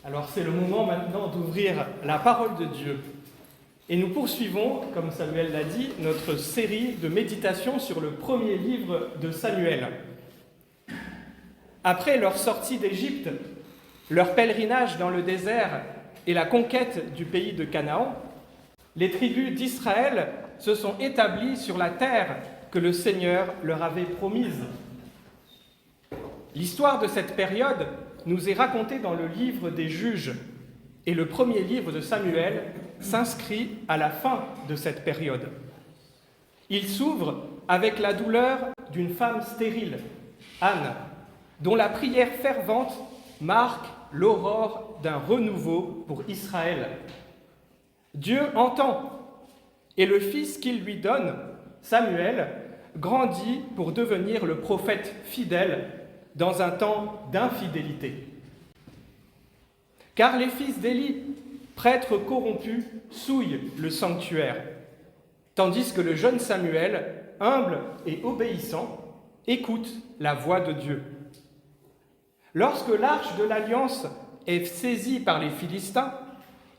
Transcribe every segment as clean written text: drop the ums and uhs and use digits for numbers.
Alors c'est le moment maintenant d'ouvrir la parole de Dieu. Et nous poursuivons, comme Samuel l'a dit, notre série de méditation sur le premier livre de Samuel. Après leur sortie d'Égypte, leur pèlerinage dans le désert et la conquête du pays de Canaan, les tribus d'Israël se sont établies sur la terre que le Seigneur leur avait promise. L'histoire de cette période nous est racontée dans le livre des Juges, et le premier livre de Samuel s'inscrit à la fin de cette période. Il s'ouvre avec la douleur d'une femme stérile, Anne, dont la prière fervente marque l'aurore d'un renouveau pour Israël. Dieu entend, et le fils qu'il lui donne, Samuel, grandit pour devenir le prophète fidèle dans un temps d'infidélité. Car les fils d'Élie, prêtres corrompus, souillent le sanctuaire, tandis que le jeune Samuel, humble et obéissant, écoute la voix de Dieu. Lorsque l'arche de l'Alliance est saisie par les Philistins,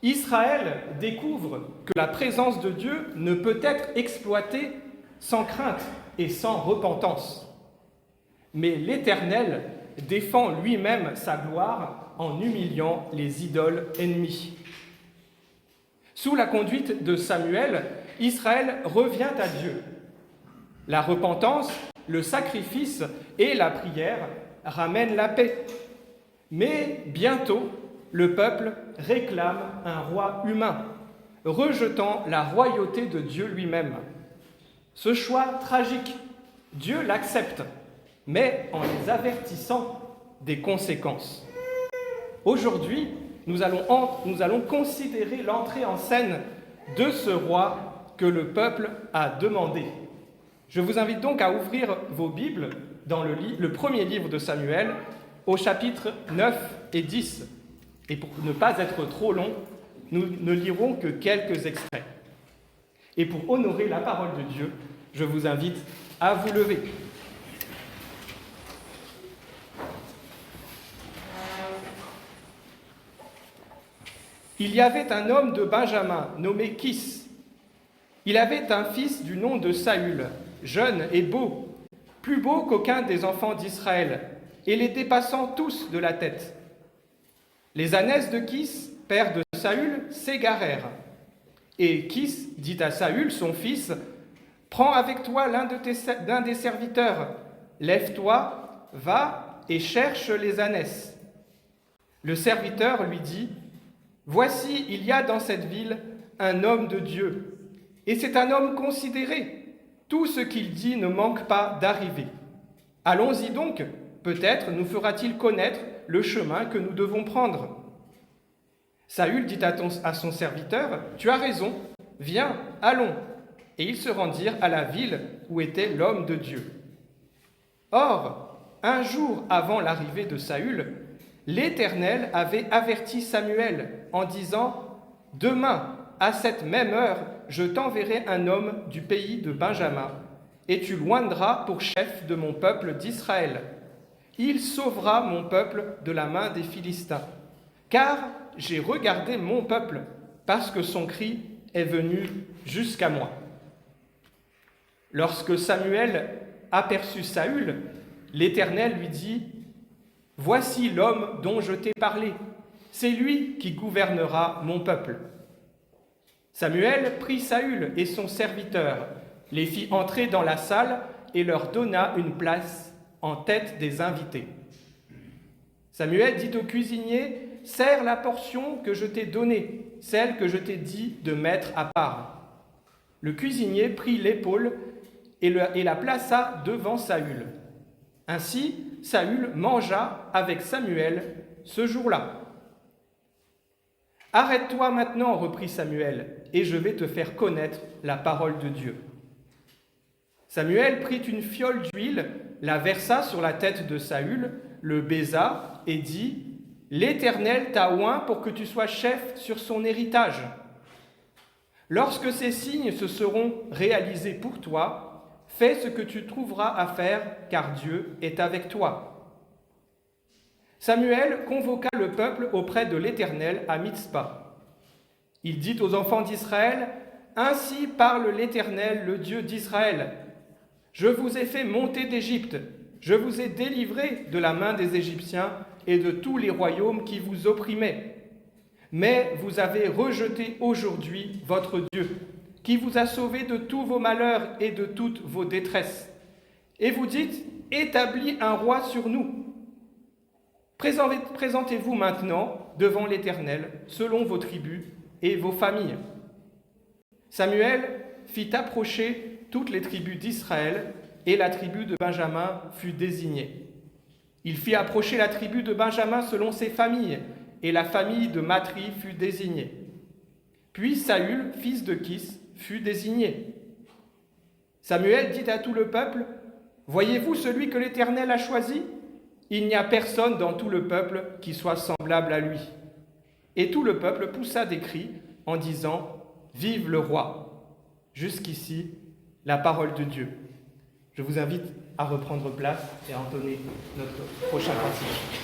Israël découvre que la présence de Dieu ne peut être exploitée sans crainte et sans repentance. Mais l'Éternel défend lui-même sa gloire en humiliant les idoles ennemies. Sous la conduite de Samuel, Israël revient à Dieu. La repentance, le sacrifice et la prière ramènent la paix. Mais bientôt, le peuple réclame un roi humain, rejetant la royauté de Dieu lui-même. Ce choix tragique, Dieu l'accepte, mais en les avertissant des conséquences. Aujourd'hui, nous allons considérer l'entrée en scène de ce roi que le peuple a demandé. Je vous invite donc à ouvrir vos Bibles dans le premier livre de Samuel, au chapitre 9 et 10. Et pour ne pas être trop long, nous ne lirons que quelques extraits. Et pour honorer la parole de Dieu, je vous invite à vous lever. Il y avait un homme de Benjamin, nommé Kis. Il avait un fils du nom de Saül, jeune et beau, plus beau qu'aucun des enfants d'Israël, et les dépassant tous de la tête. Les ânesses de Kis, père de Saül, s'égarèrent. Et Kis dit à Saül, son fils, « Prends avec toi l'un des serviteurs, lève-toi, va et cherche les ânesses. » Le serviteur lui dit, « Voici, il y a dans cette ville un homme de Dieu, et c'est un homme considéré. Tout ce qu'il dit ne manque pas d'arriver. Allons-y donc, peut-être nous fera-t-il connaître le chemin que nous devons prendre. » Saül dit à son serviteur, « Tu as raison, viens, allons. » Et ils se rendirent à la ville où était l'homme de Dieu. Or, un jour avant l'arrivée de Saül, l'Éternel avait averti Samuel en disant, « Demain, à cette même heure, je t'enverrai un homme du pays de Benjamin, et tu l'oindras pour chef de mon peuple d'Israël. Il sauvera mon peuple de la main des Philistins, car j'ai regardé mon peuple, parce que son cri est venu jusqu'à moi. » Lorsque Samuel aperçut Saül, l'Éternel lui dit, « Voici l'homme dont je t'ai parlé, c'est lui qui gouvernera mon peuple. » Samuel prit Saül et son serviteur, les fit entrer dans la salle et leur donna une place en tête des invités. Samuel dit au cuisinier, « Sers la portion que je t'ai donnée, celle que je t'ai dit de mettre à part. » Le cuisinier prit l'épaule et la plaça devant Saül. Ainsi, Saül mangea avec Samuel ce jour-là. « Arrête-toi maintenant, reprit Samuel, et je vais te faire connaître la parole de Dieu. » Samuel prit une fiole d'huile, la versa sur la tête de Saül, le baisa et dit, « L'Éternel t'a oint pour que tu sois chef sur son héritage. Lorsque ces signes se seront réalisés pour toi, fais ce que tu trouveras à faire, car Dieu est avec toi. » Samuel convoqua le peuple auprès de l'Éternel à Mitzpa. Il dit aux enfants d'Israël, « Ainsi parle l'Éternel, le Dieu d'Israël. Je vous ai fait monter d'Égypte, je vous ai délivré de la main des Égyptiens et de tous les royaumes qui vous opprimaient. Mais vous avez rejeté aujourd'hui votre Dieu, qui vous a sauvé de tous vos malheurs et de toutes vos détresses. Et vous dites, établis un roi sur nous. Présentez-vous maintenant devant l'Éternel, selon vos tribus et vos familles. » Samuel fit approcher toutes les tribus d'Israël, et la tribu de Benjamin fut désignée. Il fit approcher la tribu de Benjamin selon ses familles, et la famille de Matri fut désignée. Puis Saül, fils de Kis, fut désigné. Samuel dit à tout le peuple, « Voyez-vous celui que l'Éternel a choisi ? Il n'y a personne dans tout le peuple qui soit semblable à lui. » Et tout le peuple poussa des cris en disant, « Vive le roi !» Jusqu'ici, la parole de Dieu. Je vous invite à reprendre place et à entonner notre prochain cantique.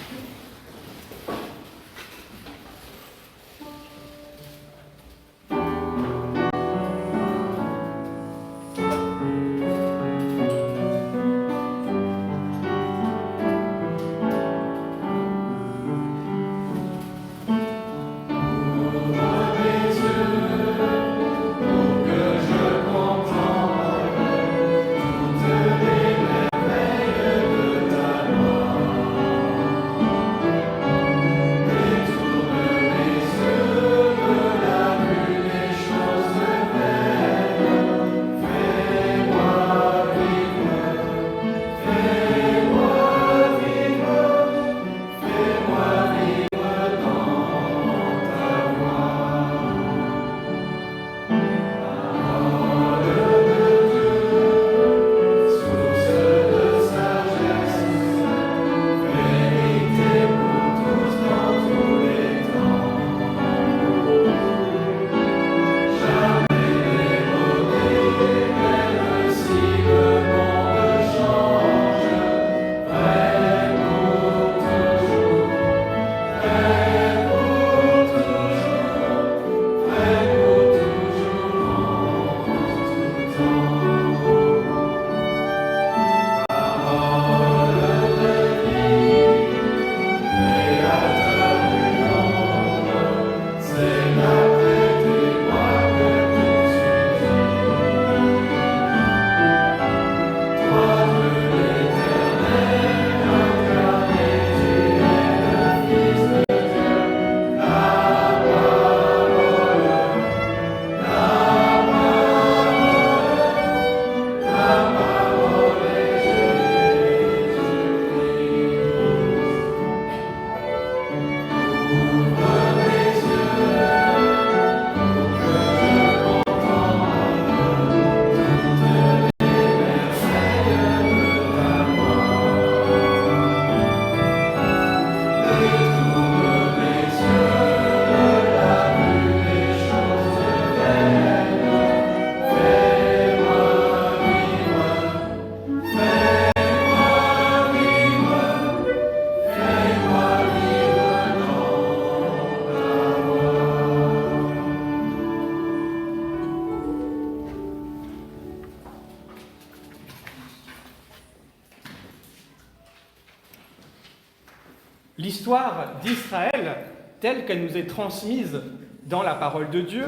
L'histoire d'Israël, telle qu'elle nous est transmise dans la parole de Dieu,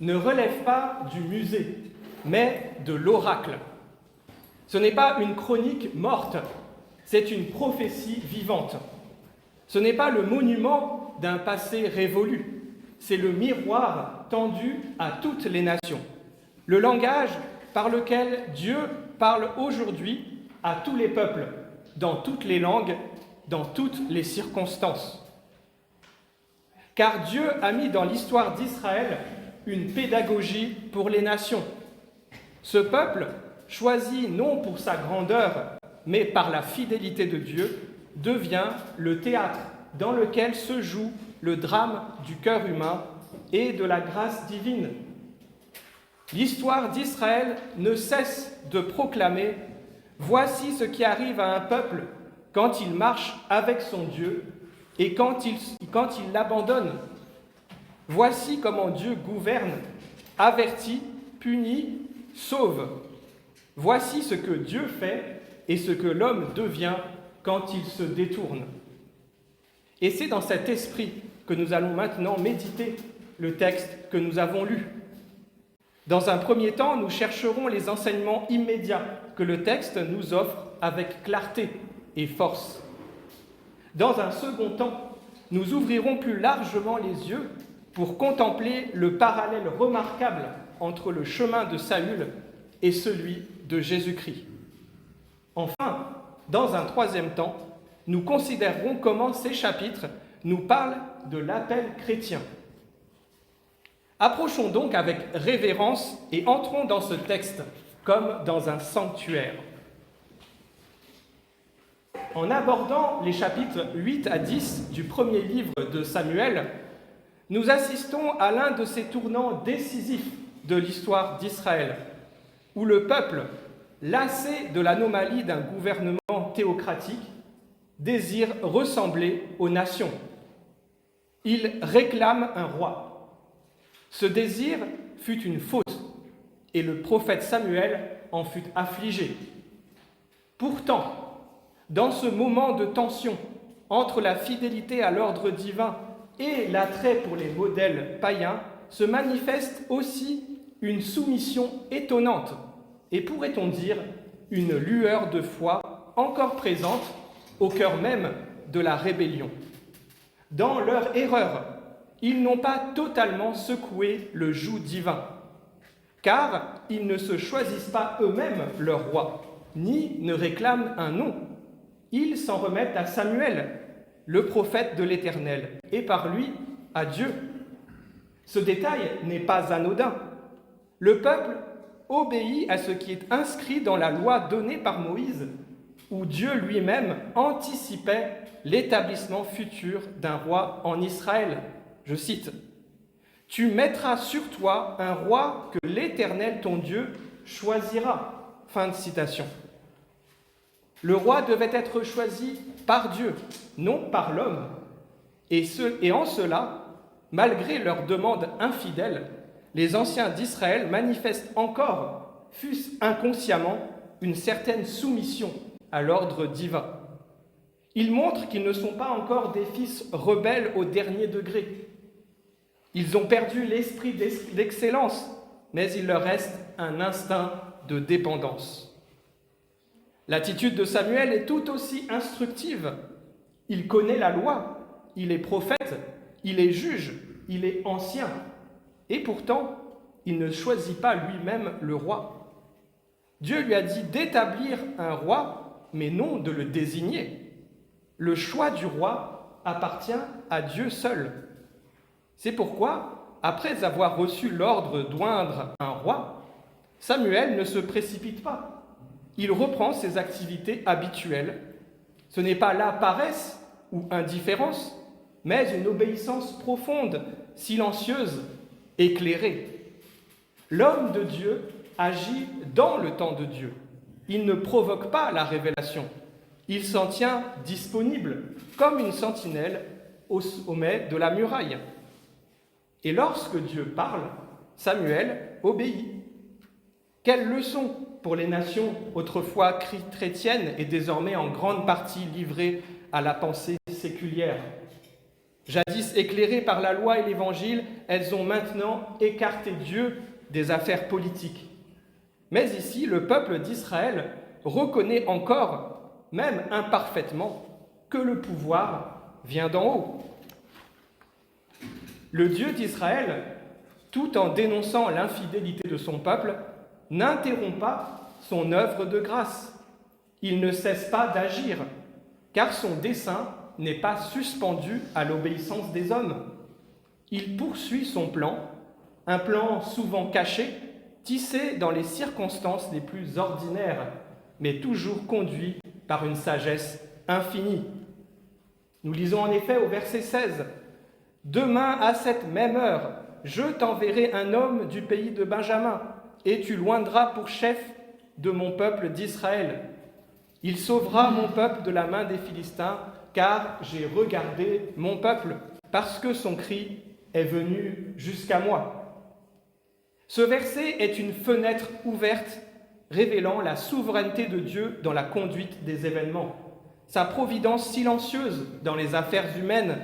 ne relève pas du musée, mais de l'oracle. Ce n'est pas une chronique morte, c'est une prophétie vivante. Ce n'est pas le monument d'un passé révolu, c'est le miroir tendu à toutes les nations. Le langage par lequel Dieu parle aujourd'hui à tous les peuples, dans toutes les langues, dans toutes les circonstances. Car Dieu a mis dans l'histoire d'Israël une pédagogie pour les nations. Ce peuple, choisi non pour sa grandeur, mais par la fidélité de Dieu, devient le théâtre dans lequel se joue le drame du cœur humain et de la grâce divine. L'histoire d'Israël ne cesse de proclamer « Voici ce qui arrive à un peuple quand il marche avec son Dieu et quand il l'abandonne. Voici comment Dieu gouverne, avertit, punit, sauve. Voici ce que Dieu fait et ce que l'homme devient quand il se détourne. Et c'est dans cet esprit que nous allons maintenant méditer le texte que nous avons lu. Dans un premier temps, nous chercherons les enseignements immédiats que le texte nous offre avec clarté et force. Dans un second temps, nous ouvrirons plus largement les yeux pour contempler le parallèle remarquable entre le chemin de Saül et celui de Jésus-Christ. Enfin, dans un troisième temps, nous considérerons comment ces chapitres nous parlent de l'appel chrétien. Approchons donc avec révérence et entrons dans ce texte comme dans un sanctuaire. En abordant les chapitres 8 à 10 du premier livre de Samuel, nous assistons à l'un de ces tournants décisifs de l'histoire d'Israël, où le peuple, lassé de l'anomalie d'un gouvernement théocratique, désire ressembler aux nations. Il réclame un roi. Ce désir fut une faute, et le prophète Samuel en fut affligé. Pourtant, dans ce moment de tension entre la fidélité à l'ordre divin et l'attrait pour les modèles païens, se manifeste aussi une soumission étonnante, et pourrait-on dire une lueur de foi encore présente au cœur même de la rébellion. Dans leur erreur, ils n'ont pas totalement secoué le joug divin, car ils ne se choisissent pas eux-mêmes leur roi, ni ne réclament un nom. Ils s'en remettent à Samuel, le prophète de l'Éternel, et par lui à Dieu. Ce détail n'est pas anodin. Le peuple obéit à ce qui est inscrit dans la loi donnée par Moïse, où Dieu lui-même anticipait l'établissement futur d'un roi en Israël. Je cite, « Tu mettras sur toi un roi que l'Éternel ton Dieu choisira. » Fin de citation. Le roi devait être choisi par Dieu, non par l'homme. Et en cela, malgré leurs demandes infidèles, les anciens d'Israël manifestent encore, fût-ce inconsciemment, une certaine soumission à l'ordre divin. Ils montrent qu'ils ne sont pas encore des fils rebelles au dernier degré. Ils ont perdu l'esprit d'excellence, mais il leur reste un instinct de dépendance. L'attitude de Samuel est tout aussi instructive. Il connaît la loi, il est prophète, il est juge, il est ancien. Et pourtant, il ne choisit pas lui-même le roi. Dieu lui a dit d'établir un roi, mais non de le désigner. Le choix du roi appartient à Dieu seul. C'est pourquoi, après avoir reçu l'ordre d'oindre un roi, Samuel ne se précipite pas. Il reprend ses activités habituelles. Ce n'est pas la paresse ou indifférence, mais une obéissance profonde, silencieuse, éclairée. L'homme de Dieu agit dans le temps de Dieu. Il ne provoque pas la révélation. Il s'en tient disponible, comme une sentinelle au sommet de la muraille. Et lorsque Dieu parle, Samuel obéit. Quelle leçon pour les nations autrefois chrétiennes et désormais en grande partie livrées à la pensée séculière. Jadis éclairées par la loi et l'Évangile, elles ont maintenant écarté Dieu des affaires politiques. Mais ici, le peuple d'Israël reconnaît encore, même imparfaitement, que le pouvoir vient d'en haut. Le Dieu d'Israël, tout en dénonçant l'infidélité de son peuple, n'interrompt pas son œuvre de grâce. Il ne cesse pas d'agir, car son dessein n'est pas suspendu à l'obéissance des hommes. Il poursuit son plan, un plan souvent caché, tissé dans les circonstances les plus ordinaires, mais toujours conduit par une sagesse infinie. Nous lisons en effet au verset 16, « Demain à cette même heure, je t'enverrai un homme du pays de Benjamin, et tu l'oindras pour chef de mon peuple d'Israël. Il sauvera mon peuple de la main des Philistins, car j'ai regardé mon peuple, parce que son cri est venu jusqu'à moi. Ce verset est une fenêtre ouverte révélant la souveraineté de Dieu dans la conduite des événements, sa providence silencieuse dans les affaires humaines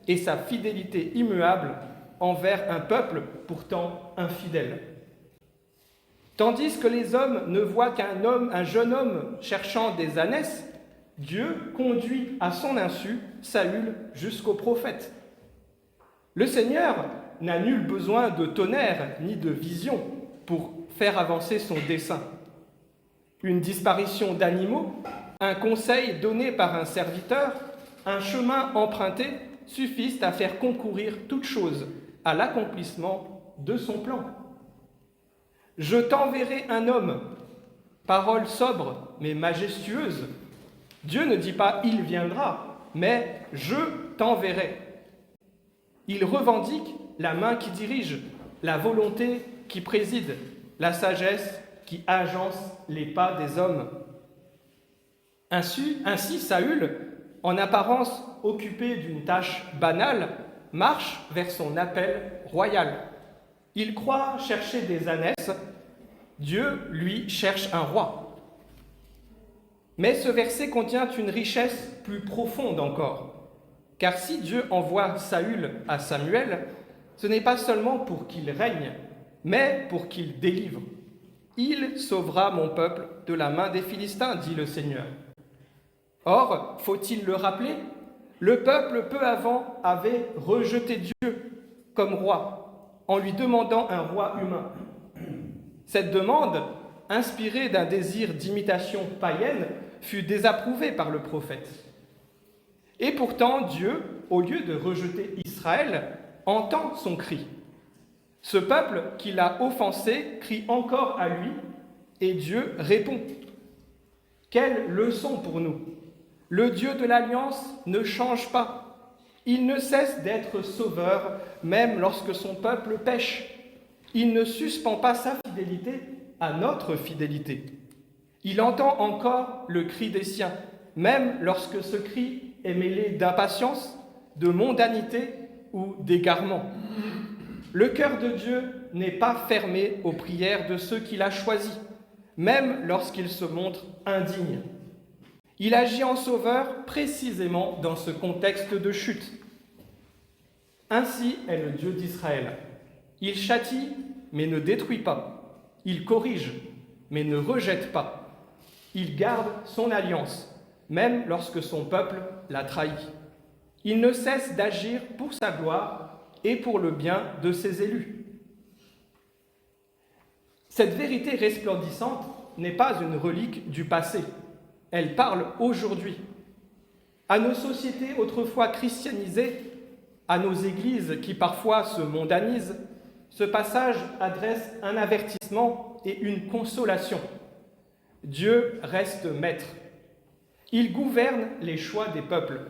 et sa fidélité immuable envers un peuple pourtant infidèle. Tandis que les hommes ne voient un jeune homme cherchant des ânesses, Dieu conduit à son insu Saül jusqu'au prophète. Le Seigneur n'a nul besoin de tonnerre ni de vision pour faire avancer son dessein. Une disparition d'animaux, un conseil donné par un serviteur, un chemin emprunté suffisent à faire concourir toute chose à l'accomplissement de son plan. Je t'enverrai un homme, parole sobre mais majestueuse. Dieu ne dit pas « il viendra », mais « je t'enverrai ». Il revendique la main qui dirige, la volonté qui préside, la sagesse qui agence les pas des hommes. Ainsi Saül, en apparence occupé d'une tâche banale, marche vers son appel royal. Il croit chercher des ânesses, Dieu, lui, cherche un roi. Mais ce verset contient une richesse plus profonde encore, car si Dieu envoie Saül à Samuel, ce n'est pas seulement pour qu'il règne, mais pour qu'il délivre. Il sauvera mon peuple de la main des Philistins, dit le Seigneur. Or, faut-il le rappeler, le peuple peu avant avait rejeté Dieu comme roi, en lui demandant un roi humain. Cette demande, inspirée d'un désir d'imitation païenne, fut désapprouvée par le prophète. Et pourtant, Dieu, au lieu de rejeter Israël, entend son cri. Ce peuple qui l'a offensé crie encore à lui, et Dieu répond. Quelle leçon pour nous! Le Dieu de l'Alliance ne change pas. Il ne cesse d'être sauveur, même lorsque son peuple pêche. Il ne suspend pas sa fidélité à notre fidélité. Il entend encore le cri des siens, même lorsque ce cri est mêlé d'impatience, de mondanité ou d'égarement. Le cœur de Dieu n'est pas fermé aux prières de ceux qu'il a choisis, même lorsqu'ils se montrent indignes. Il agit en sauveur précisément dans ce contexte de chute. Ainsi est le Dieu d'Israël. Il châtie, mais ne détruit pas. Il corrige, mais ne rejette pas. Il garde son alliance, même lorsque son peuple l'a trahi. Il ne cesse d'agir pour sa gloire et pour le bien de ses élus. Cette vérité resplendissante n'est pas une relique du passé. Elle parle aujourd'hui. À nos sociétés autrefois christianisées, à nos églises qui parfois se mondanisent, ce passage adresse un avertissement et une consolation. Dieu reste maître. Il gouverne les choix des peuples.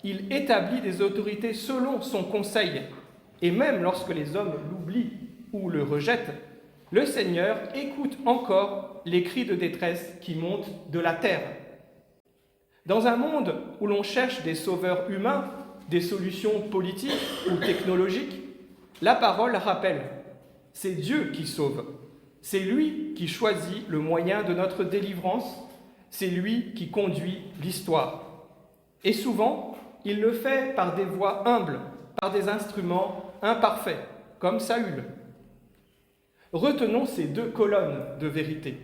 Il établit des autorités selon son conseil. Et même lorsque les hommes l'oublient ou le rejettent, le Seigneur écoute encore les cris de détresse qui montent de la terre. Dans un monde où l'on cherche des sauveurs humains, des solutions politiques ou technologiques, la parole rappelle, c'est Dieu qui sauve. C'est lui qui choisit le moyen de notre délivrance, c'est lui qui conduit l'histoire. Et souvent, il le fait par des voies humbles, par des instruments imparfaits, comme Saül. Retenons ces deux colonnes de vérité,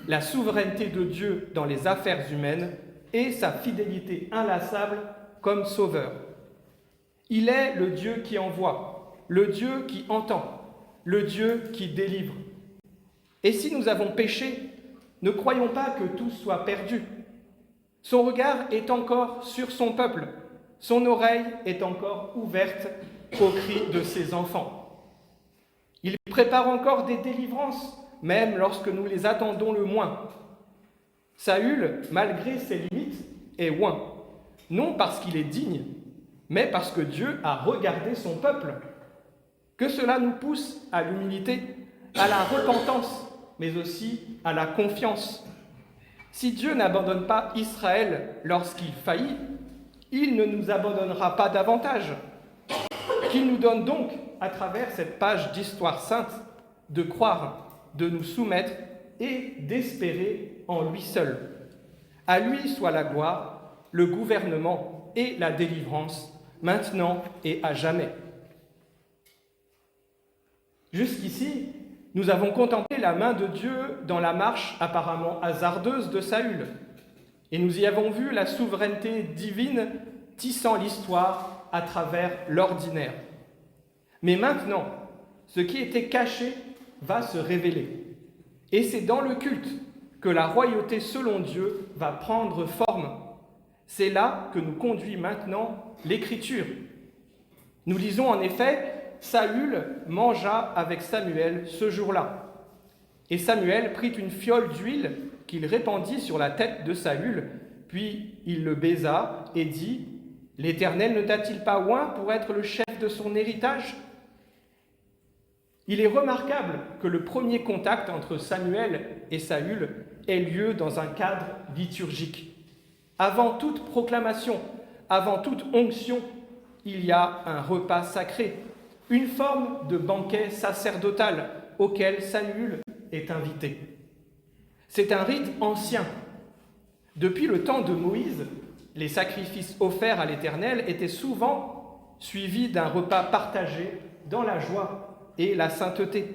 la souveraineté de Dieu dans les affaires humaines et sa fidélité inlassable comme sauveur. Il est le Dieu qui envoie, le Dieu qui entend, le Dieu qui délivre. Et si nous avons péché, ne croyons pas que tout soit perdu. Son regard est encore sur son peuple, son oreille est encore ouverte aux cris de ses enfants. Il prépare encore des délivrances, même lorsque nous les attendons le moins. Saül, malgré ses limites, est oint, non parce qu'il est digne, mais parce que Dieu a regardé son peuple. Que cela nous pousse à l'humilité, à la repentance, mais aussi à la confiance. Si Dieu n'abandonne pas Israël lorsqu'il faillit, il ne nous abandonnera pas davantage. Qu'il nous donne donc, à travers cette page d'histoire sainte, de croire, de nous soumettre et d'espérer en lui seul. À lui soit la gloire, le gouvernement et la délivrance, maintenant et à jamais. Jusqu'ici, nous avons contemplé la main de Dieu dans la marche apparemment hasardeuse de Saül, et nous y avons vu la souveraineté divine tissant l'histoire à travers l'ordinaire. Mais maintenant, ce qui était caché va se révéler. Et c'est dans le culte que la royauté selon Dieu va prendre forme. C'est là que nous conduit maintenant l'Écriture. Nous lisons en effet, Saül mangea avec Samuel ce jour-là. Et Samuel prit une fiole d'huile qu'il répandit sur la tête de Saül, puis il le baisa et dit « L'Éternel ne t'a-t-il pas oint pour être le chef de son héritage ?» Il est remarquable que le premier contact entre Samuel et Saül ait lieu dans un cadre liturgique. Avant toute proclamation, avant toute onction, il y a un repas sacré, une forme de banquet sacerdotal auquel Saül est invité. C'est un rite ancien. Depuis le temps de Moïse, les sacrifices offerts à l'Éternel étaient souvent suivis d'un repas partagé dans la joie et la sainteté.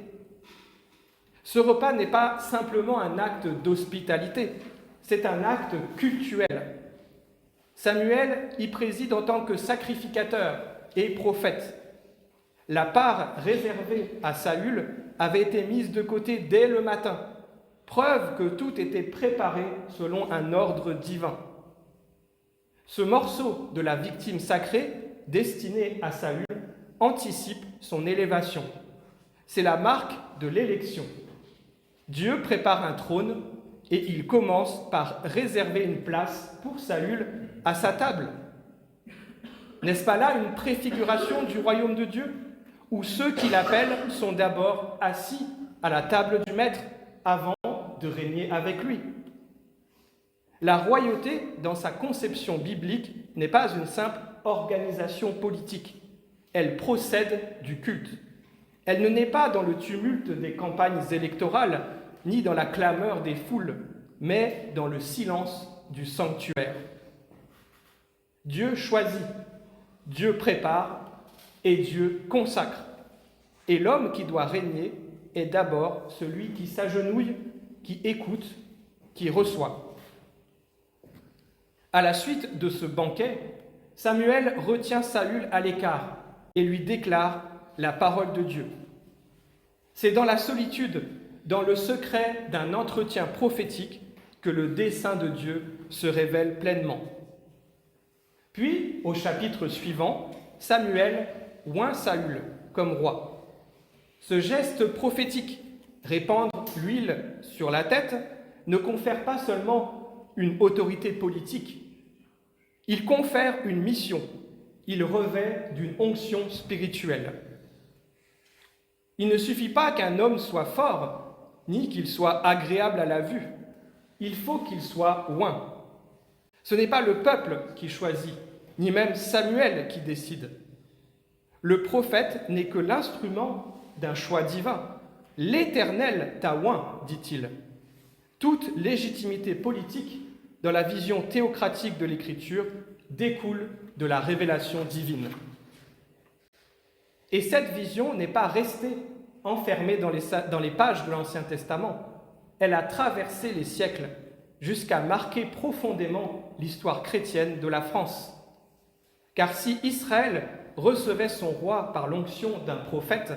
Ce repas n'est pas simplement un acte d'hospitalité, c'est un acte cultuel. Samuel y préside en tant que sacrificateur et prophète. La part réservée à Saül avait été mise de côté dès le matin, preuve que tout était préparé selon un ordre divin. Ce morceau de la victime sacrée, destiné à Saül, anticipe son élévation. C'est la marque de l'élection. Dieu prépare un trône et il commence par réserver une place pour Saül à sa table. N'est-ce pas là une préfiguration du royaume de Dieu, où ceux qui l'appellent sont d'abord assis à la table du Maître avant de régner avec lui? La royauté, dans sa conception biblique, n'est pas une simple organisation politique. Elle procède du culte. Elle ne naît pas dans le tumulte des campagnes électorales, ni dans la clameur des foules, mais dans le silence du sanctuaire. Dieu choisit, Dieu prépare et Dieu consacre. Et l'homme qui doit régner est d'abord celui qui s'agenouille, qui écoute, qui reçoit. À la suite de ce banquet, Samuel retient Saül à l'écart et lui déclare la parole de Dieu. C'est dans la solitude, dans le secret d'un entretien prophétique, que le dessein de Dieu se révèle pleinement. Puis, au chapitre suivant, Samuel oint Saül comme roi. Ce geste prophétique, répandre l'huile sur la tête, ne confère pas seulement une autorité politique, il confère une mission, il revêt d'une onction spirituelle. Il ne suffit pas qu'un homme soit fort, ni qu'il soit agréable à la vue, il faut qu'il soit oint. Ce n'est pas le peuple qui choisit, ni même Samuel qui décide. Le prophète n'est que l'instrument d'un choix divin. L'Éternel t'a oint, dit-il. Toute légitimité politique, dans la vision théocratique de l'Écriture, découle de la révélation divine. Et cette vision n'est pas restée enfermée dans les pages de l'Ancien Testament. Elle a traversé les siècles jusqu'à marquer profondément l'histoire chrétienne de la France. Car si Israël recevait son roi par l'onction d'un prophète,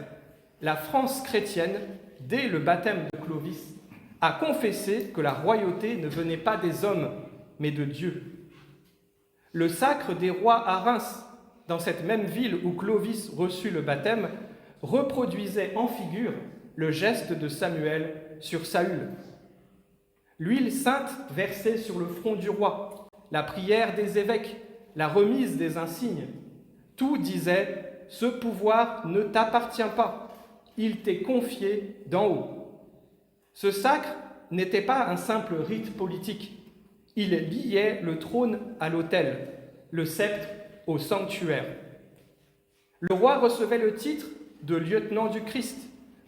la France chrétienne, dès le baptême de Clovis, a confessé que la royauté ne venait pas des hommes, mais de Dieu. Le sacre des rois à Reims, dans cette même ville où Clovis reçut le baptême, reproduisait en figure le geste de Samuel sur Saül. L'huile sainte versée sur le front du roi, la prière des évêques, la remise des insignes, tout disait « Ce pouvoir ne t'appartient pas, il t'est confié d'en haut ». Ce sacre n'était pas un simple rite politique, il liait le trône à l'autel, le sceptre au sanctuaire. Le roi recevait le titre de lieutenant du Christ,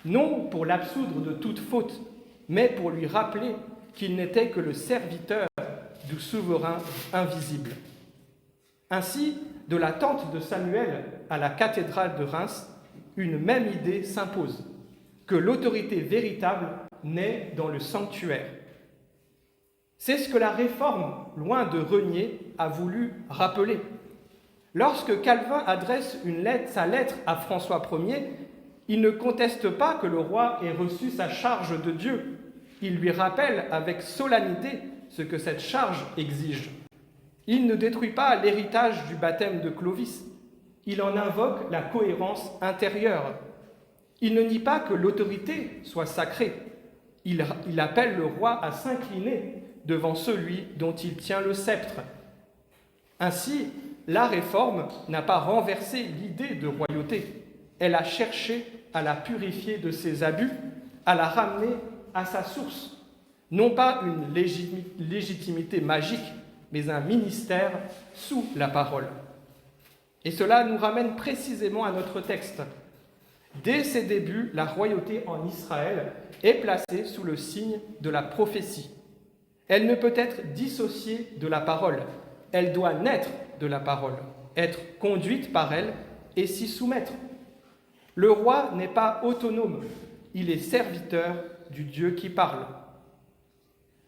non pour l'absoudre de toute faute, mais pour lui rappeler qu'il n'était que le serviteur du souverain invisible. Ainsi, de la tente de Samuel à la cathédrale de Reims, une même idée s'impose, que l'autorité véritable naît dans le sanctuaire. C'est ce que la Réforme, loin de renier, a voulu rappeler. Lorsque Calvin adresse sa lettre à François Ier, il ne conteste pas que le roi ait reçu sa charge de Dieu. Il lui rappelle avec solennité ce que cette charge exige. Il ne détruit pas l'héritage du baptême de Clovis. Il en invoque la cohérence intérieure. Il ne nie pas que l'autorité soit sacrée. Il appelle le roi à s'incliner devant celui dont il tient le sceptre. Ainsi, la Réforme n'a pas renversé l'idée de royauté. Elle a cherché à la purifier de ses abus, à la ramener à sa source. Non pas une légitimité magique, mais un ministère sous la parole. Et cela nous ramène précisément à notre texte. Dès ses débuts, la royauté en Israël est placée sous le signe de la prophétie. Elle ne peut être dissociée de la parole. Elle doit naître de la parole, être conduite par elle et s'y soumettre. Le roi n'est pas autonome, il est serviteur du Dieu qui parle.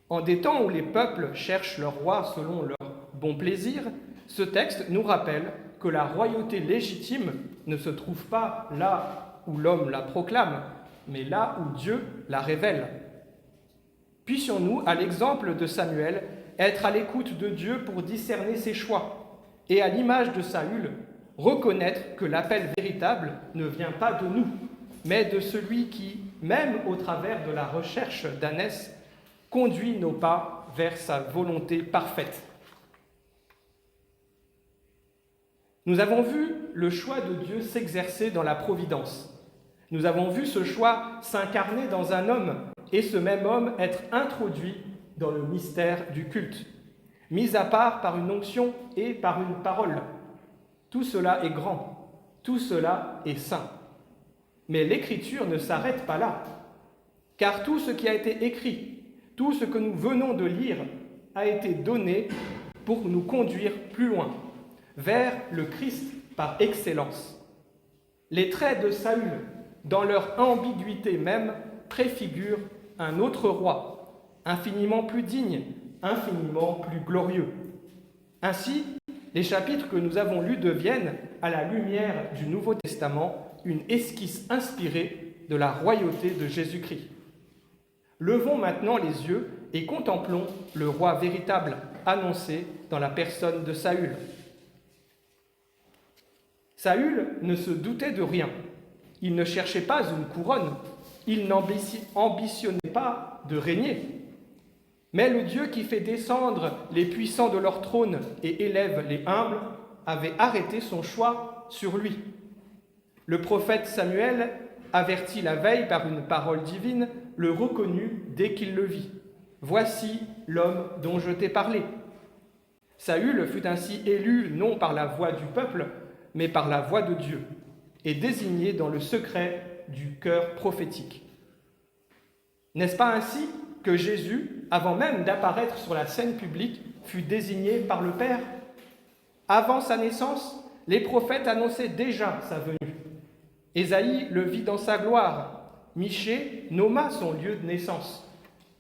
En des temps où les peuples cherchent leur roi selon leur bon plaisir, ce texte nous rappelle que la royauté légitime ne se trouve pas là où l'homme la proclame, mais là où Dieu la révèle. Puissions-nous, à l'exemple de Samuel, être à l'écoute de Dieu pour discerner ses choix, et à l'image de Saül, reconnaître que l'appel véritable ne vient pas de nous, mais de celui qui, même au travers de la recherche d'ânesse, conduit nos pas vers sa volonté parfaite. Nous avons vu le choix de Dieu s'exercer dans la providence. Nous avons vu ce choix s'incarner dans un homme et ce même homme être introduit dans le mystère du culte, mis à part par une onction et par une parole. Tout cela est grand, tout cela est saint. Mais l'Écriture ne s'arrête pas là, car tout ce qui a été écrit, tout ce que nous venons de lire a été donné pour nous conduire plus loin, vers le Christ par excellence. Les traits de Saül, dans leur ambiguïté même, préfigurent un autre roi, infiniment plus digne, infiniment plus glorieux. Ainsi, les chapitres que nous avons lus deviennent, à la lumière du Nouveau Testament, une esquisse inspirée de la royauté de Jésus-Christ. Levons maintenant les yeux et contemplons le roi véritable annoncé dans la personne de Saül. Saül ne se doutait de rien. Il ne cherchait pas une couronne. Il n'ambitionnait pas de régner. Mais le Dieu qui fait descendre les puissants de leur trône et élève les humbles avait arrêté son choix sur lui. Le prophète Samuel, averti la veille par une parole divine, le reconnut dès qu'il le vit. « Voici l'homme dont je t'ai parlé. » Saül fut ainsi élu non par la voix du peuple, mais par la voix de Dieu, et désigné dans le secret du cœur prophétique. N'est-ce pas ainsi que Jésus, avant même d'apparaître sur la scène publique, fut désigné par le Père? Avant sa naissance, les prophètes annonçaient déjà sa venue. Ésaïe le vit dans sa gloire. Michée nomma son lieu de naissance.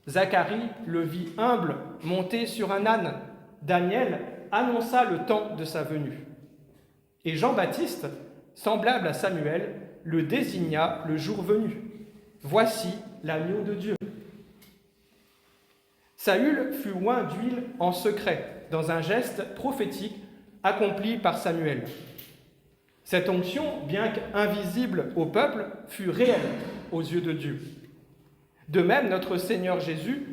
Zacharie le vit humble, monté sur un âne. Daniel annonça le temps de sa venue. Et Jean-Baptiste, semblable à Samuel, le désigna le jour venu. Voici l'agneau de Dieu. Saül fut oint d'huile en secret, dans un geste prophétique accompli par Samuel. Cette onction, bien qu'invisible au peuple, fut réelle aux yeux de Dieu. De même, notre Seigneur Jésus,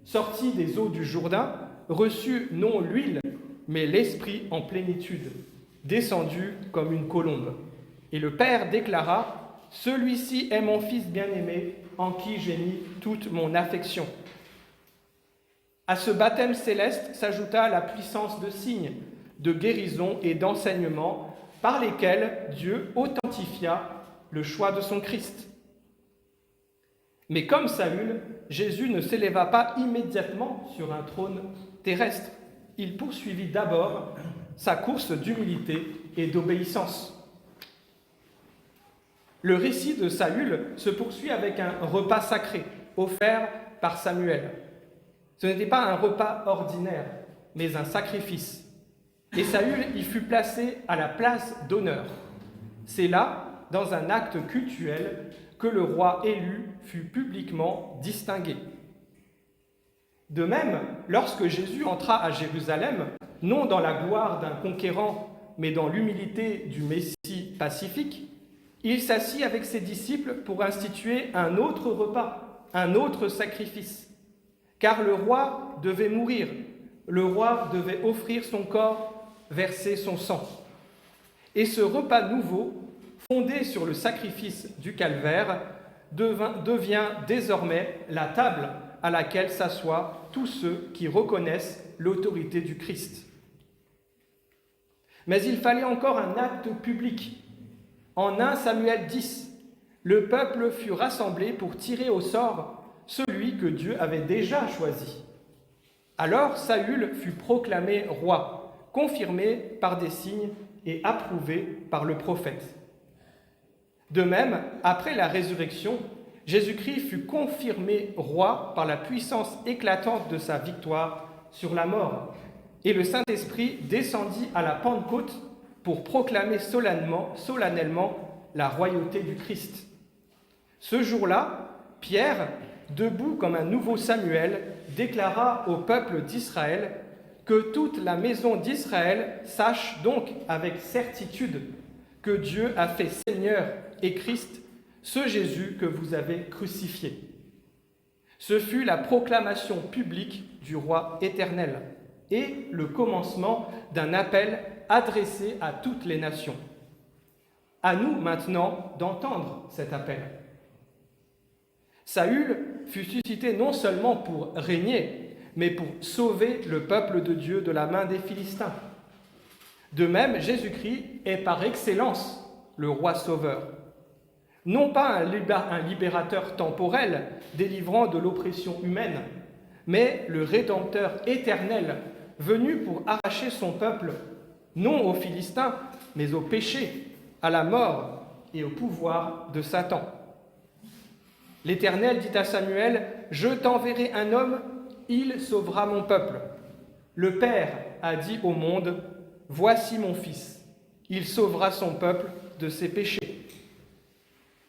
sorti des eaux du Jourdain, reçut non l'huile, mais l'Esprit en plénitude, descendu comme une colombe. Et le Père déclara : « Celui-ci est mon Fils bien-aimé, en qui j'ai mis toute mon affection. » À ce baptême céleste s'ajouta la puissance de signe, de guérison et d'enseignement par lesquels Dieu authentifia le choix de son Christ. Mais comme Saül, Jésus ne s'éleva pas immédiatement sur un trône terrestre. Il poursuivit d'abord sa course d'humilité et d'obéissance. Le récit de Saül se poursuit avec un repas sacré offert par Samuel. Ce n'était pas un repas ordinaire, mais un sacrifice. Et Saül y fut placé à la place d'honneur. C'est là, dans un acte cultuel, que le roi élu fut publiquement distingué. De même, lorsque Jésus entra à Jérusalem, non dans la gloire d'un conquérant, mais dans l'humilité du Messie pacifique, il s'assit avec ses disciples pour instituer un autre repas, un autre sacrifice. Car le roi devait mourir, le roi devait offrir son corps, verser son sang. Et ce repas nouveau, fondé sur le sacrifice du calvaire, devient désormais la table à laquelle s'assoient tous ceux qui reconnaissent l'autorité du Christ. Mais il fallait encore un acte public. En 1 Samuel 10, le peuple fut rassemblé pour tirer au sort celui que Dieu avait déjà choisi. Alors Saül fut proclamé roi, confirmé par des signes et approuvé par le prophète. De même, après la résurrection, Jésus-Christ fut confirmé roi par la puissance éclatante de sa victoire sur la mort, et le Saint-Esprit descendit à la Pentecôte pour proclamer solennellement la royauté du Christ. Ce jour-là, Pierre, debout comme un nouveau Samuel, déclara au peuple d'Israël que toute la maison d'Israël sache donc avec certitude que Dieu a fait Seigneur et Christ, ce Jésus que vous avez crucifié. Ce fut la proclamation publique du roi éternel et le commencement d'un appel adressé à toutes les nations. À nous maintenant d'entendre cet appel. Saül fut suscité non seulement pour régner, mais pour sauver le peuple de Dieu de la main des Philistins. De même, Jésus-Christ est par excellence le roi sauveur. Non pas un libérateur temporel délivrant de l'oppression humaine, mais le Rédempteur éternel venu pour arracher son peuple, non aux Philistins, mais au péché, à la mort et au pouvoir de Satan. L'Éternel dit à Samuel, « Je t'enverrai un homme, il sauvera mon peuple. » Le Père a dit au monde, « Voici mon Fils, il sauvera son peuple de ses péchés. »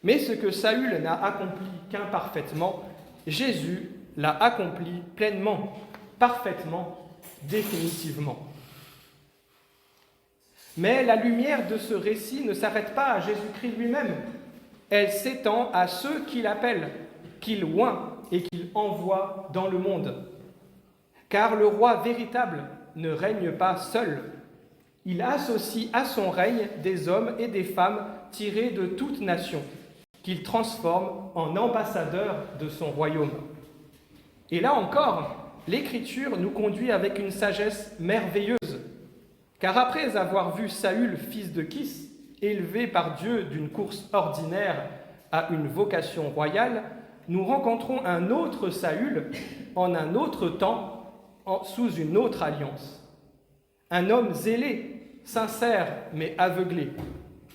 Mais ce que Saül n'a accompli qu'imparfaitement, Jésus l'a accompli pleinement, parfaitement, définitivement. Mais la lumière de ce récit ne s'arrête pas à Jésus-Christ lui-même. Elle s'étend à ceux qu'il appelle, qu'il oint et qu'il envoie dans le monde. Car le roi véritable ne règne pas seul. Il associe à son règne des hommes et des femmes tirés de toute nation, qu'il transforme en ambassadeurs de son royaume. Et là encore, l'Écriture nous conduit avec une sagesse merveilleuse, car après avoir vu Saül, fils de Kis, élevé par Dieu d'une course ordinaire à une vocation royale, nous rencontrons un autre Saül en un autre temps, sous une autre alliance. Un homme zélé, sincère mais aveuglé,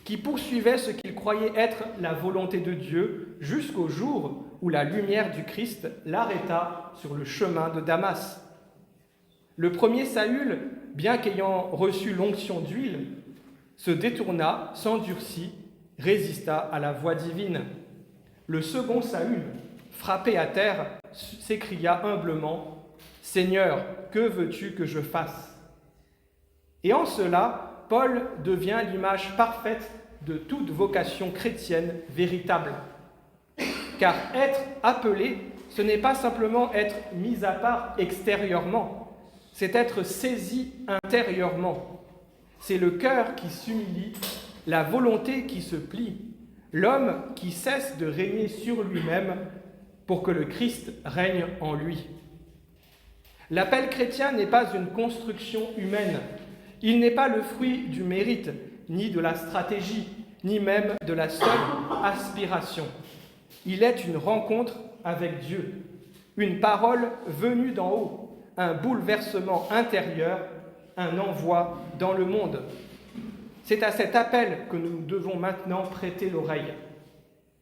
qui poursuivait ce qu'il croyait être la volonté de Dieu jusqu'au jour où la lumière du Christ l'arrêta sur le chemin de Damas. Le premier Saül, bien qu'ayant reçu l'onction d'huile, se détourna, s'endurcit, résista à la voix divine. Le second Saül, frappé à terre, s'écria humblement, « Seigneur, que veux-tu que je fasse ?» Et en cela, Paul devient l'image parfaite de toute vocation chrétienne véritable. Car être appelé, ce n'est pas simplement être mis à part extérieurement, c'est être saisi intérieurement. C'est le cœur qui s'humilie, la volonté qui se plie, l'homme qui cesse de régner sur lui-même pour que le Christ règne en lui. L'appel chrétien n'est pas une construction humaine, Il n'est pas le fruit du mérite, ni de la stratégie, ni même de la seule aspiration. Il est une rencontre avec Dieu, une parole venue d'en haut, un bouleversement intérieur, un envoi dans le monde. C'est à cet appel que nous devons maintenant prêter l'oreille.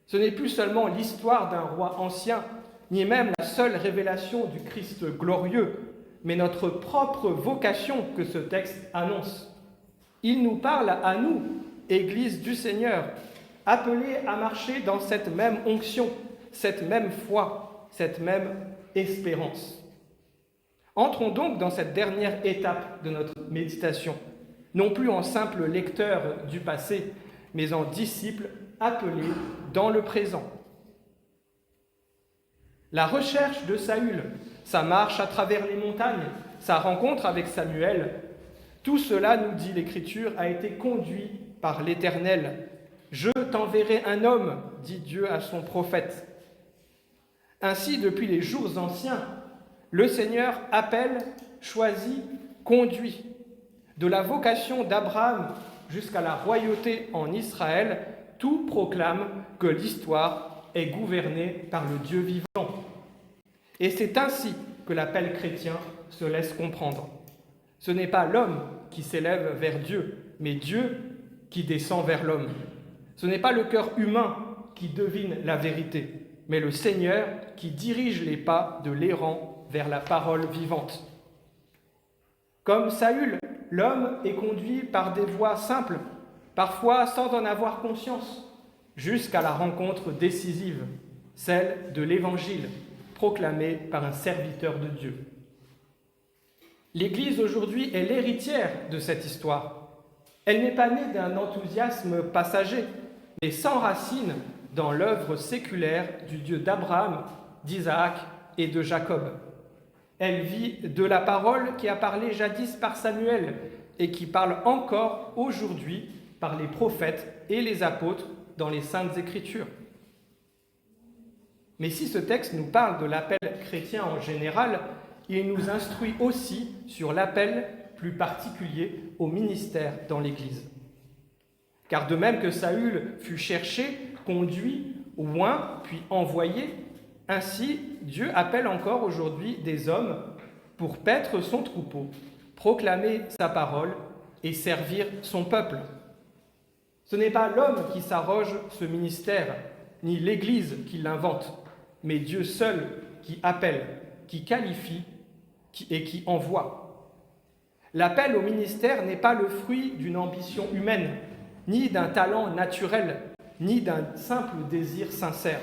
Ce n'est plus seulement l'histoire d'un roi ancien, ni même la seule révélation du Christ glorieux, mais notre propre vocation que ce texte annonce. Il nous parle à nous, Église du Seigneur, appelés à marcher dans cette même onction, cette même foi, cette même espérance. Entrons donc dans cette dernière étape de notre méditation, non plus en simples lecteurs du passé, mais en disciples appelés dans le présent. La recherche de Saül, sa marche à travers les montagnes, sa rencontre avec Samuel, tout cela, nous dit l'Écriture, a été conduit par l'Éternel. « Je t'enverrai un homme, dit Dieu à son prophète. » Ainsi, depuis les jours anciens, le Seigneur appelle, choisit, conduit. De la vocation d'Abraham jusqu'à la royauté en Israël, tout proclame que l'histoire est gouvernée par le Dieu vivant. Et c'est ainsi que l'appel chrétien se laisse comprendre. Ce n'est pas l'homme qui s'élève vers Dieu, mais Dieu qui descend vers l'homme. Ce n'est pas le cœur humain qui devine la vérité, mais le Seigneur qui dirige les pas de l'errant vers la parole vivante. Comme Saül, l'homme est conduit par des voies simples, parfois sans en avoir conscience, jusqu'à la rencontre décisive, celle de l'Évangile, proclamé par un serviteur de Dieu. L'Église aujourd'hui est l'héritière de cette histoire. Elle n'est pas née d'un enthousiasme passager, mais s'enracine dans l'œuvre séculaire du Dieu d'Abraham, d'Isaac et de Jacob. Elle vit de la parole qui a parlé jadis par Samuel et qui parle encore aujourd'hui par les prophètes et les apôtres dans les Saintes Écritures. Mais si ce texte nous parle de l'appel chrétien en général, il nous instruit aussi sur l'appel plus particulier au ministère dans l'Église. Car de même que Saül fut cherché, conduit, oint, puis envoyé, ainsi Dieu appelle encore aujourd'hui des hommes pour paître son troupeau, proclamer sa parole et servir son peuple. Ce n'est pas l'homme qui s'arroge ce ministère, ni l'Église qui l'invente, mais Dieu seul qui appelle, qui qualifie et qui envoie. L'appel au ministère n'est pas le fruit d'une ambition humaine, ni d'un talent naturel, ni d'un simple désir sincère.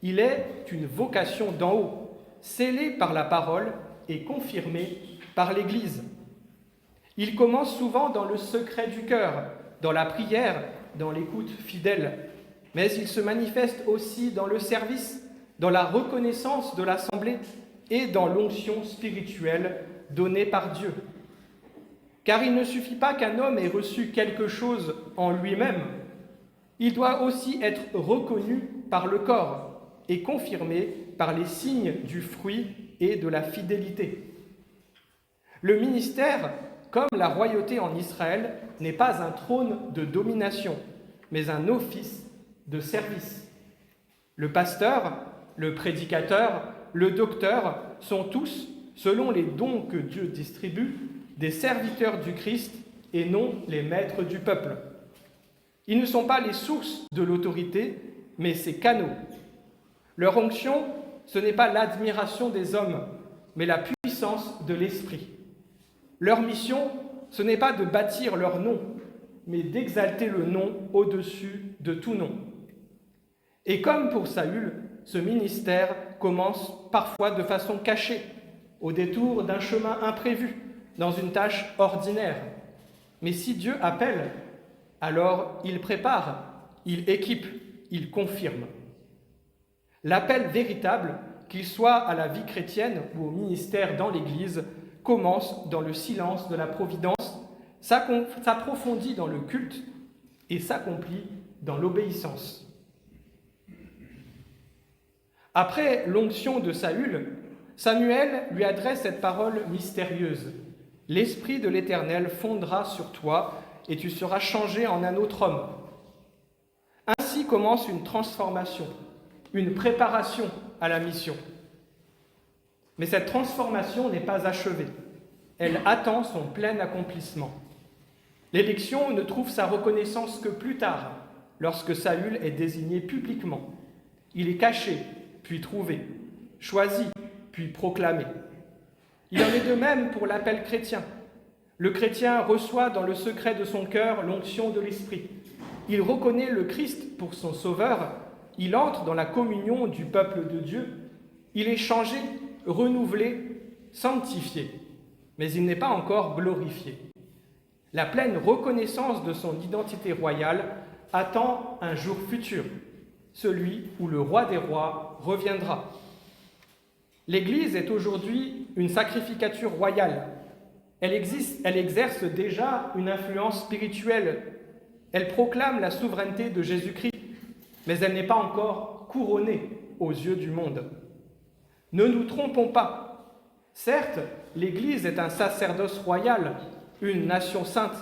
Il est une vocation d'en haut, scellée par la parole et confirmée par l'Église. Il commence souvent dans le secret du cœur, dans la prière, dans l'écoute fidèle, mais il se manifeste aussi dans le service, dans la reconnaissance de l'Assemblée et dans l'onction spirituelle donnée par Dieu. Car il ne suffit pas qu'un homme ait reçu quelque chose en lui-même, il doit aussi être reconnu par le corps et confirmé par les signes du fruit et de la fidélité. Le ministère, comme la royauté en Israël, n'est pas un trône de domination, mais un office de service. Le pasteur, le prédicateur, le docteur sont tous, selon les dons que Dieu distribue, des serviteurs du Christ et non les maîtres du peuple. Ils ne sont pas les sources de l'autorité, mais ses canaux. Leur onction, ce n'est pas l'admiration des hommes, mais la puissance de l'Esprit. Leur mission, ce n'est pas de bâtir leur nom, mais d'exalter le nom au-dessus de tout nom. Et comme pour Saül, ce ministère commence parfois de façon cachée, au détour d'un chemin imprévu, dans une tâche ordinaire. Mais si Dieu appelle, alors il prépare, il équipe, il confirme. L'appel véritable, qu'il soit à la vie chrétienne ou au ministère dans l'Église, commence dans le silence de la providence, s'approfondit dans le culte et s'accomplit dans l'obéissance. Après l'onction de Saül, Samuel lui adresse cette parole mystérieuse. l'Esprit de l'Éternel fondera sur toi et tu seras changé en un autre homme. » Ainsi commence une transformation, une préparation à la mission. Mais cette transformation n'est pas achevée. Elle attend son plein accomplissement. L'élection ne trouve sa reconnaissance que plus tard, lorsque Saül est désigné publiquement. Il est caché, puis trouvé, choisi, puis proclamé. Il en est de même pour l'appel chrétien. Le chrétien reçoit dans le secret de son cœur l'onction de l'Esprit. Il reconnaît le Christ pour son sauveur. Il entre dans la communion du peuple de Dieu. Il est changé, renouvelé, sanctifié. Mais il n'est pas encore glorifié. La pleine reconnaissance de son identité royale attend un jour futur, celui où le roi des rois reviendra. L'Église est aujourd'hui une sacrificature royale. Elle exerce déjà une influence spirituelle. Elle proclame la souveraineté de Jésus-Christ, mais elle n'est pas encore couronnée aux yeux du monde. Ne nous trompons pas. Certes, l'Église est un sacerdoce royal, une nation sainte,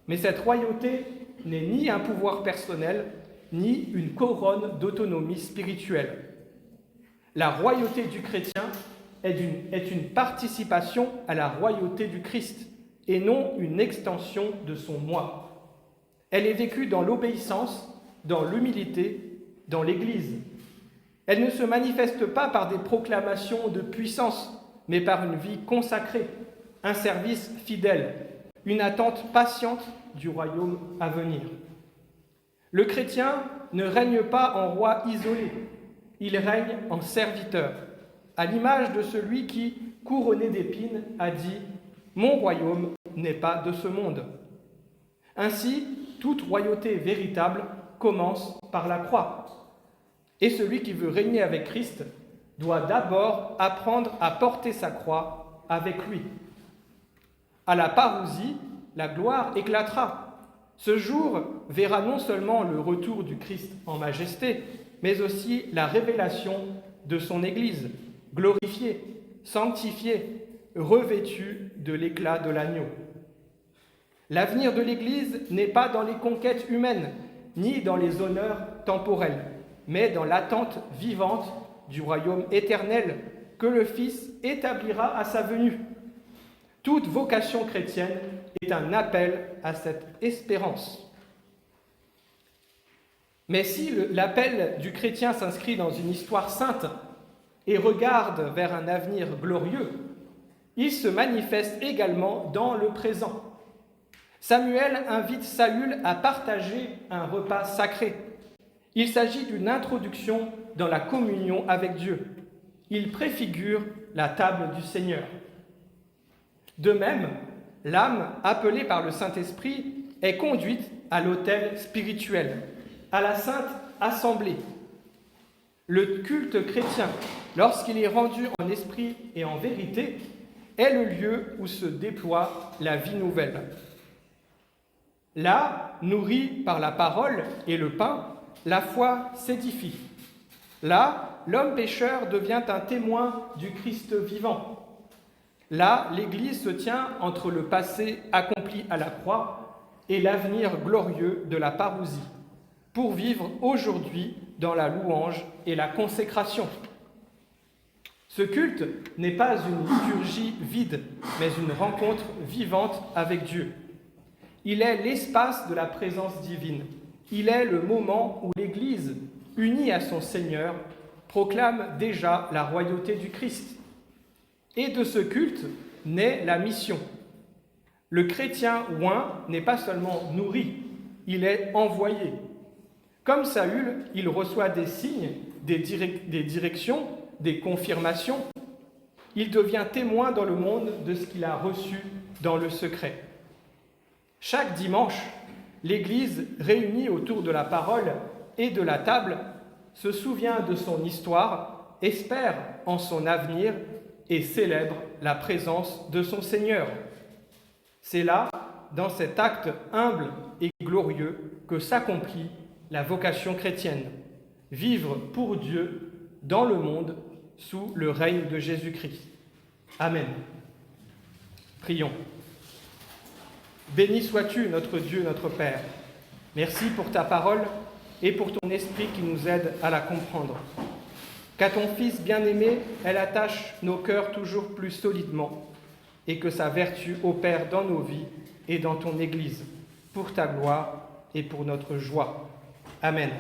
mais cette royauté n'est ni un pouvoir personnel, ni une couronne d'autonomie spirituelle. La royauté du chrétien est une participation à la royauté du Christ, et non une extension de son moi. Elle est vécue dans l'obéissance, dans l'humilité, dans l'Église. Elle ne se manifeste pas par des proclamations de puissance, mais par une vie consacrée, un service fidèle, une attente patiente du royaume à venir. Le chrétien ne règne pas en roi isolé, il règne en serviteur, à l'image de celui qui, couronné d'épines, a dit « Mon royaume n'est pas de ce monde ». Ainsi, toute royauté véritable commence par la croix. Et celui qui veut régner avec Christ doit d'abord apprendre à porter sa croix avec lui. À la parousie, la gloire éclatera. Ce jour verra non seulement le retour du Christ en majesté, mais aussi la révélation de son Église, glorifiée, sanctifiée, revêtue de l'éclat de l'agneau. L'avenir de l'Église n'est pas dans les conquêtes humaines, ni dans les honneurs temporels, mais dans l'attente vivante du royaume éternel que le Fils établira à sa venue. Toute vocation chrétienne est un appel à cette espérance. Mais si l'appel du chrétien s'inscrit dans une histoire sainte et regarde vers un avenir glorieux, il se manifeste également dans le présent. Samuel invite Saül à partager un repas sacré. Il s'agit d'une introduction dans la communion avec Dieu. Il préfigure la table du Seigneur. De même, l'âme, appelée par le Saint-Esprit, est conduite à l'autel spirituel, à la sainte assemblée. Le culte chrétien, lorsqu'il est rendu en esprit et en vérité, est le lieu où se déploie la vie nouvelle. Là, nourrie par la parole et le pain, la foi s'édifie. Là, l'homme pécheur devient un témoin du Christ vivant. Là, l'Église se tient entre le passé accompli à la croix et l'avenir glorieux de la parousie, pour vivre aujourd'hui dans la louange et la consécration. Ce culte n'est pas une liturgie vide, mais une rencontre vivante avec Dieu. Il est l'espace de la présence divine. Il est le moment où l'Église, unie à son Seigneur, proclame déjà la royauté du Christ. Et de ce culte naît la mission. Le chrétien oint n'est pas seulement nourri, il est envoyé. Comme Saül, il reçoit des signes, des directions, des confirmations. Il devient témoin dans le monde de ce qu'il a reçu dans le secret. Chaque dimanche, l'Église, réunie autour de la parole et de la table, se souvient de son histoire, espère en son avenir et célèbre la présence de son Seigneur. C'est là, dans cet acte humble et glorieux, que s'accomplit la vocation chrétienne. Vivre pour Dieu dans le monde sous le règne de Jésus-Christ. Amen. Prions. Béni sois-tu, notre Dieu, notre Père. Merci pour ta parole et pour ton esprit qui nous aide à la comprendre. Qu'à ton Fils bien-aimé, elle attache nos cœurs toujours plus solidement et que sa vertu opère dans nos vies et dans ton Église, pour ta gloire et pour notre joie. Amen.